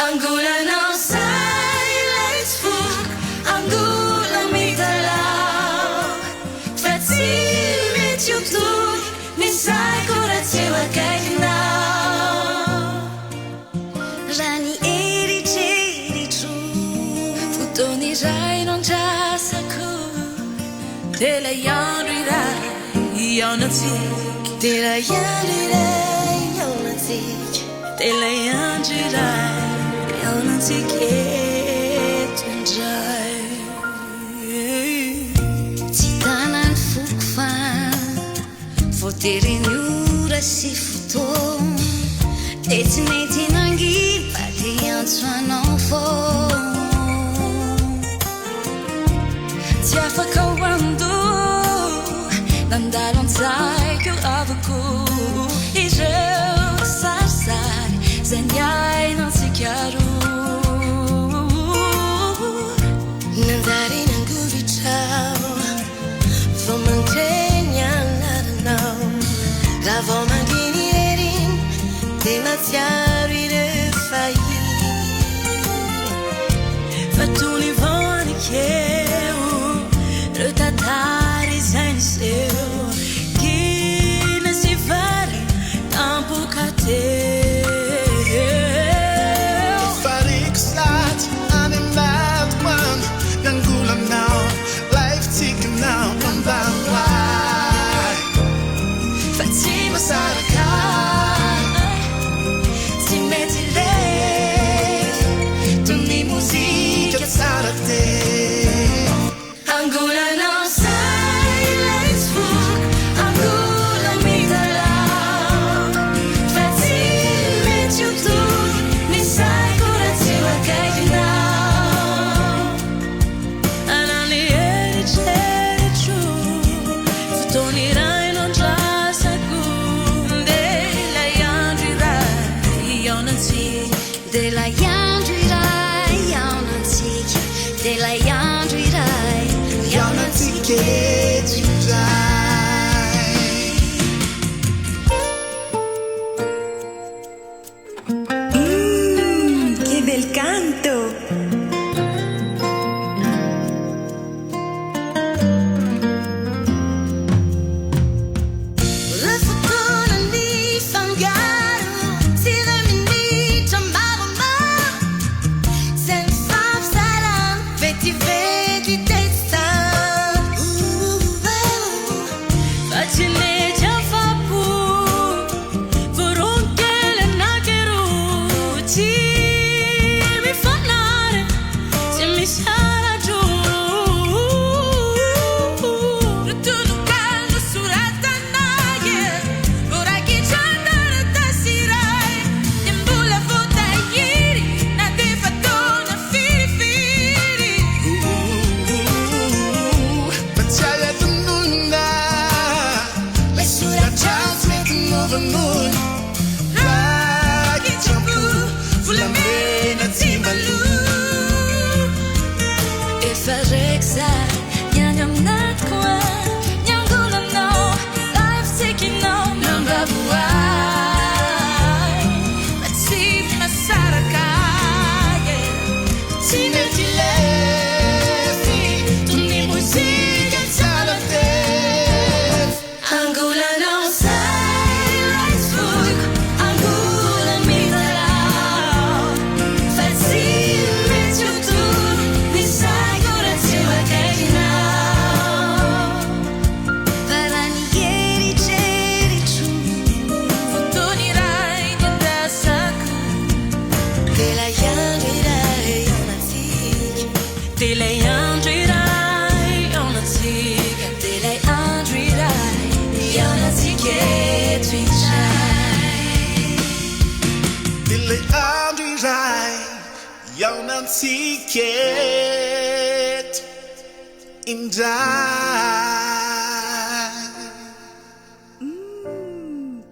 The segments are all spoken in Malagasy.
Angulanao silence fuk, angulan mitalaw. Fatsimi tjutur, misai koratsewa kaikinao. Rani eritreritra fotoana iray nondrasako. Ilay andro iray ao antsika, ilay andro iray ao antsika, ilay andro iray ao antsika eto indray. Tsy tanany foko fa voatery ny ora sy fotoana. Dia tsy mety nangina fa dia antso anao foana. Tsy afaka hoando nandalo an-tsaiko avako ireo sarisary zay niainantsika roa. Nandary nangovitrao vao mandrainy anaranao. Raha vao manginy reriny dia matsiaro ireo fahiny. Fa tony vao anikeo reo tantara izay niseho. Kina sy vary tampoka teo. Fariko sady any anaty mano nangolanao lifetikanao ambanilahy. Fa tsy masaraka tsy mety rehefa toy ny mozika tsara teo. Angulanao silence fuk, angulan mitalaw. Fatsimi tjutur, misai koratsewa kaikinao. Anani eritreritra fotoana iray nondrasako. Ilay andro iray ao antsika, ilay andro iray ao antsika, ilay andro iray ao antsika eto indray. Che bel canto! La fortuna di fangaro si la minita mamma. Senza saran vedi vedi testa. Facile già fa pu vorunche le nacheruci. Mi fanare se mi sarà giù. Tutto caldo surata naie. Ora che c'è andare da sirai. In bulla vota ieri. Na de fatona firi firi. Battaglia d'un'unda Le sura Transmit an overmoon Raghi ciabu Fulla mena timbalu. E farreksa Nyangam nat kwa Nyangulanao Life taking on Number one Matsi masaraka Ti meti lefi Tu ni musica tsara tef. Angulanao silence fuk, angulan mitalaw. Fatsimi tjutur, misai koratsewa kaikinao. Parani eritreritra fotoana iray nandasako. Ilay andro iray ao antsika, ilay andro iray ao antsika, ilay andro iray ao antsika eto indray. Ilay andro iray ao antsika eto indray.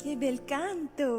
Che bel canto!